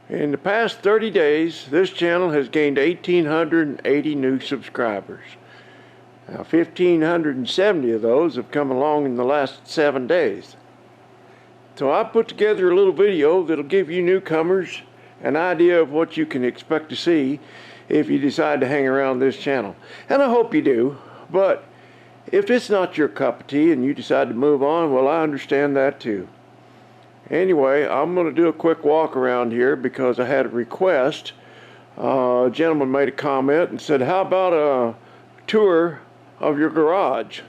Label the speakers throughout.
Speaker 1: In the past 30 days, this channel has gained 1,880 new subscribers. Now, 1,570 of those have come along in the last 7 days. So I put together a little video that'll give you newcomers an idea of what you can expect to see if you decide to hang around this channel. And I hope you do, but if it's not your cup of tea and you decide to move on, well, I understand that too. Anyway, I'm going to do a quick walk around here because I had a request. A gentleman made a comment and said, how about a tour of your garage?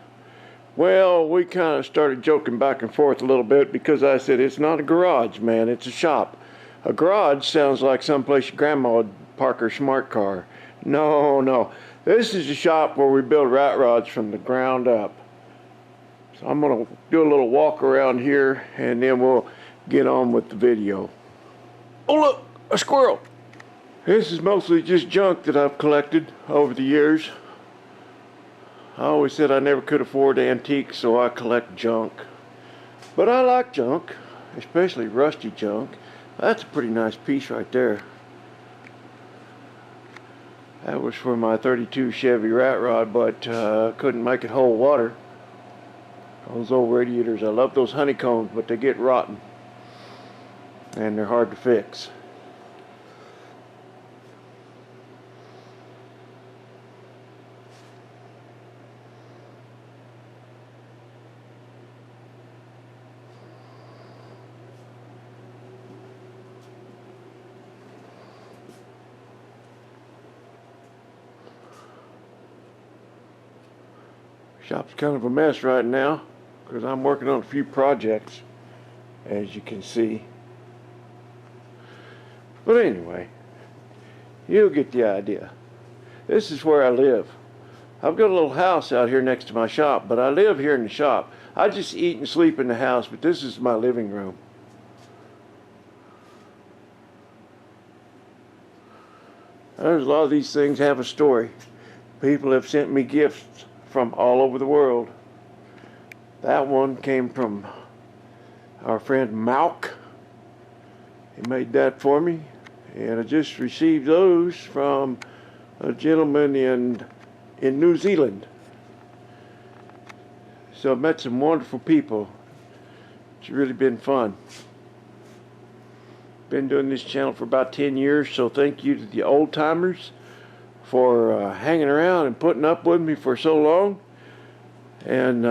Speaker 1: Well, we kind of started joking back and forth a little bit because I said, it's not a garage, man, it's a shop. A garage sounds like someplace your grandma would park her smart car. No, this is a shop where we build rat rods from the ground up. So I'm going to do a little walk around here and then we'll get on with the video. Oh look, a squirrel. This is mostly just junk that I've collected over the years. I always said I never could afford antiques, so I collect junk. But I like junk, especially rusty junk. That's a pretty nice piece right there. That was for my 32 Chevy rat rod, but couldn't make it hold water. Those old radiators, I love those honeycombs, but they get rotten. And they're hard to fix. Shop's kind of a mess right now because I'm working on a few projects, as you can see. But anyway, you'll get the idea. This is where I live. I've got a little house out here next to my shop, but I live here in the shop. I just eat and sleep in the house, but this is my living room. There's a lot of these things have a story. People have sent me gifts from all over the world. That one came from our friend Malk. He made that for me. And I just received those from a gentleman in New Zealand. So I've met some wonderful people. It's really been fun. Been doing this channel for about 10 years, so thank you to the old timers for hanging around and putting up with me for so long. And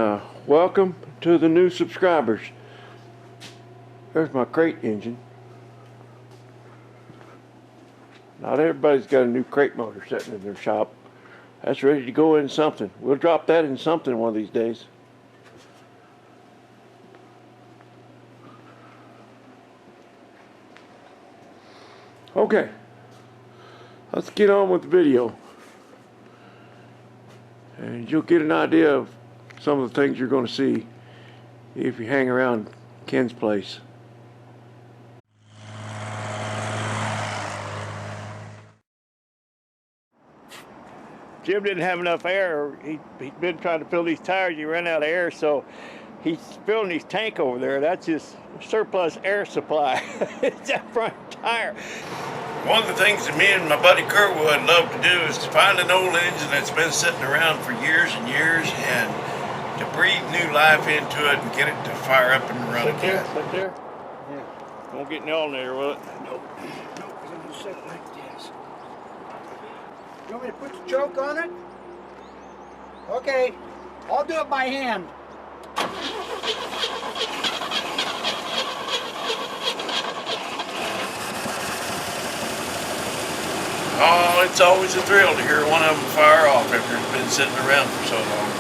Speaker 1: welcome to the new subscribers. There's my crate engine. Not everybody's got a new crate motor sitting in their shop. That's ready to go in something. We'll drop that in something one of these days. Okay, let's get on with the video. And you'll get an idea of some of the things you're going to see if you hang around Ken's place. Jim didn't have enough air. He'd been trying to fill these tires. He ran out of air, so he's filling his tank over there. That's his surplus air supply. It's that front tire. One of the things that me and my buddy Kerwood love to do is to find an old engine that's been sitting around for years and years and to breathe new life into it and get it to fire up and run again. Sit there? Yeah. Won't get any alternator, will it? Nope. Nope, because I'm going to sit like this.
Speaker 2: You want me to put the choke on it? Okay, I'll do it by hand.
Speaker 1: Oh, it's always a thrill to hear one of them fire off after it's been sitting around for so long.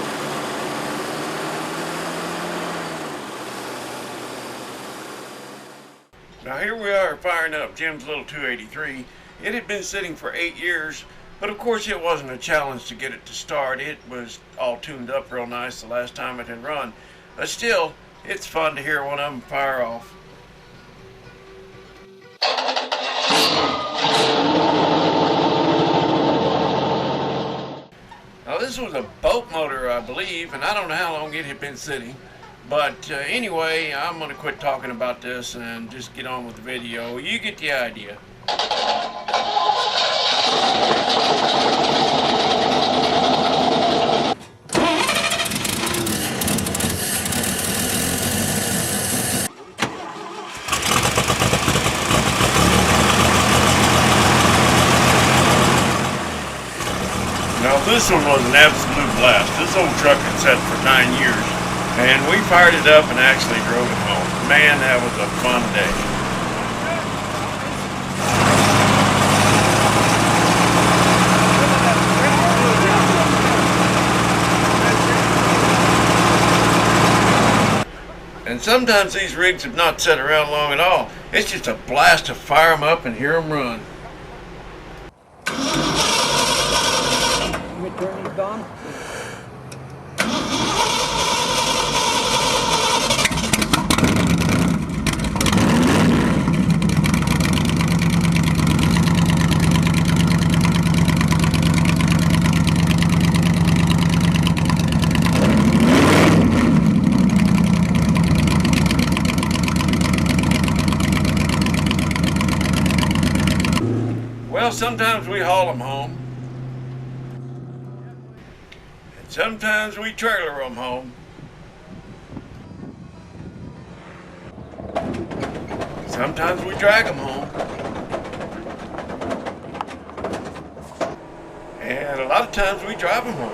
Speaker 1: Now here we are firing up Jim's little 283. It had been sitting for 8 years, but of course it wasn't a challenge to get it to start. It was all tuned up real nice the last time it had run. But still, it's fun to hear one of them fire off. Now this was a boat motor, I believe, and I don't know how long it had been sitting. But anyway, I'm going to quit talking about this and just get on with the video. You get the idea. Now this one was an absolute blast. This old truck had sat for 9 years, and we fired it up and actually drove it home. Man, that was a fun day. And sometimes these rigs have not sat around long at all. It's just a blast to fire them up and hear them run.
Speaker 2: You turn these on?
Speaker 1: Well, sometimes we haul them home. And sometimes we trailer them home. Sometimes we drag them home. And a lot of times we drive them home.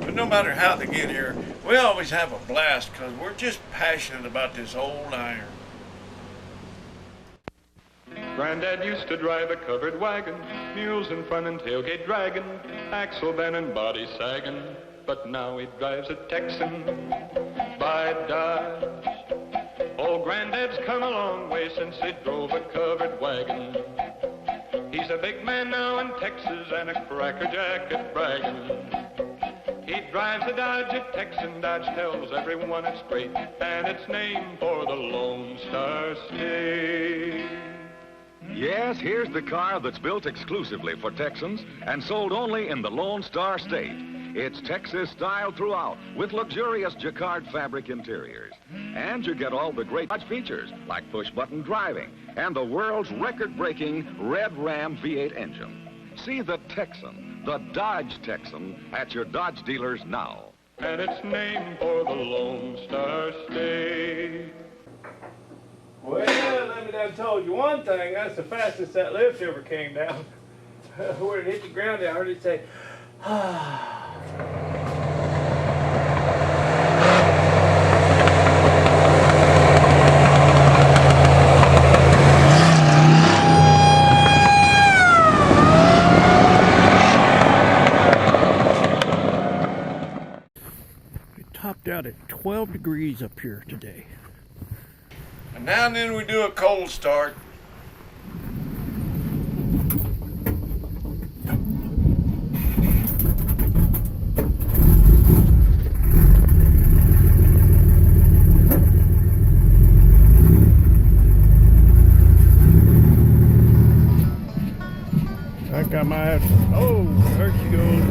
Speaker 1: But no matter how they get here, we always have a blast because we're just passionate about this old iron.
Speaker 3: Granddad used to drive a covered wagon, mules in front and tailgate dragging, axle bent and body sagging. But now he drives a Texan by Dodge. Old Granddad's come a long way since he drove a covered wagon. He's a big man now in Texas and a crackerjack at bragging. He drives a Dodge, a Texan. Dodge tells everyone it's great, and it's named for the Lone Star State.
Speaker 4: Yes, here's the car that's built exclusively for Texans and sold only in the Lone Star State. It's Texas style throughout with luxurious jacquard fabric interiors. And you get all the great Dodge features like push-button driving and the world's record-breaking Red Ram V8 engine. See the Texan, the Dodge Texan, at your Dodge dealers now.
Speaker 3: And it's named for the Lone Star State.
Speaker 5: Well, let me done told you one thing. That's the fastest that lift ever came down. Where it hit the ground, I heard it say, ah.
Speaker 1: It topped out at 12 degrees up here today. And now and then we do a cold start. I think I might have to, oh, there she goes.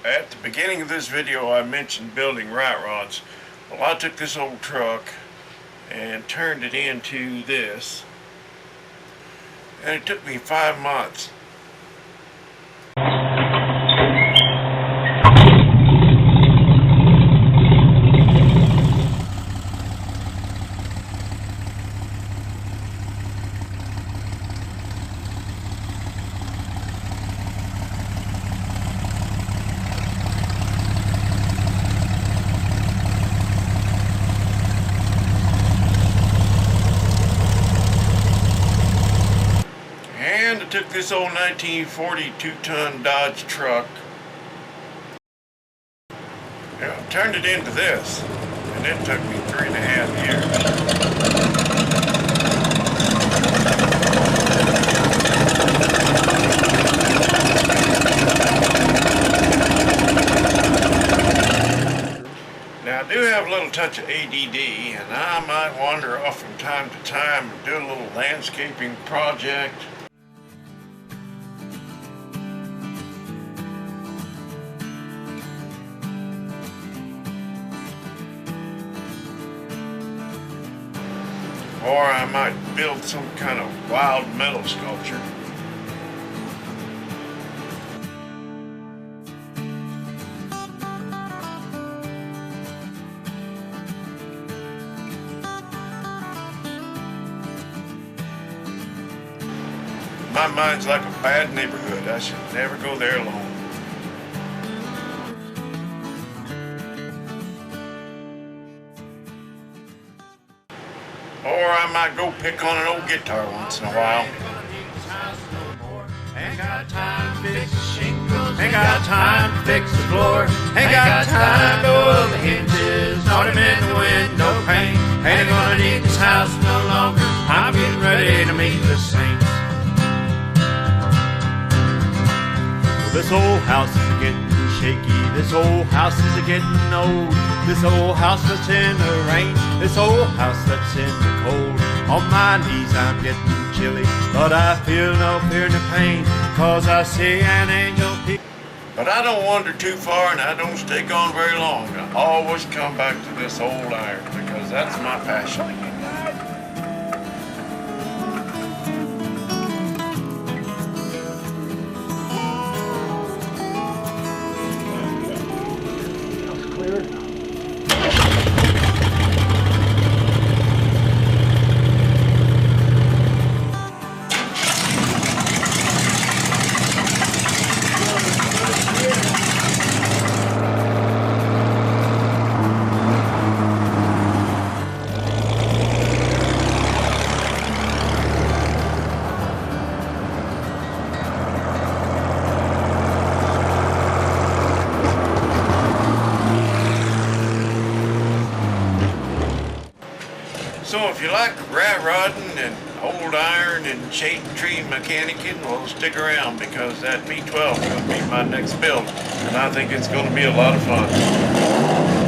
Speaker 1: At the beginning of this video I mentioned building rat rods. Well, I took this old truck and turned it into this, and it took me 5 months. this old 1940 two-ton Dodge truck, turned it into this, and it took me 3.5 years. Now, I do have a little touch of ADD, and I might wander off from time to time and do a little landscaping project. Or I might build some kind of wild metal sculpture. My mind's like a bad neighborhood. I should never go there alone. Or I might go pick on an old guitar once in a while.
Speaker 6: Ain't got time to fix the shingles, ain't got time to fix the floor, ain't got time to oil the hinges, not a in the window pane. Ain't gonna need this house no longer, I'm getting ready to meet the saints. Well, this old house is getting shaky, this old house is getting old, this old house that's in the rain, this old house that's in the cold. On my knees I'm getting chilly, but I feel no fear no pain, cause I see an angel peek.
Speaker 1: But I don't wander too far and I don't stay gone very long. I always come back to this old iron because that's my passion. So if you like rat rodding and old iron and shade tree mechanicking, well, stick around because that V12 is going to be my next build, and I think it's going to be a lot of fun.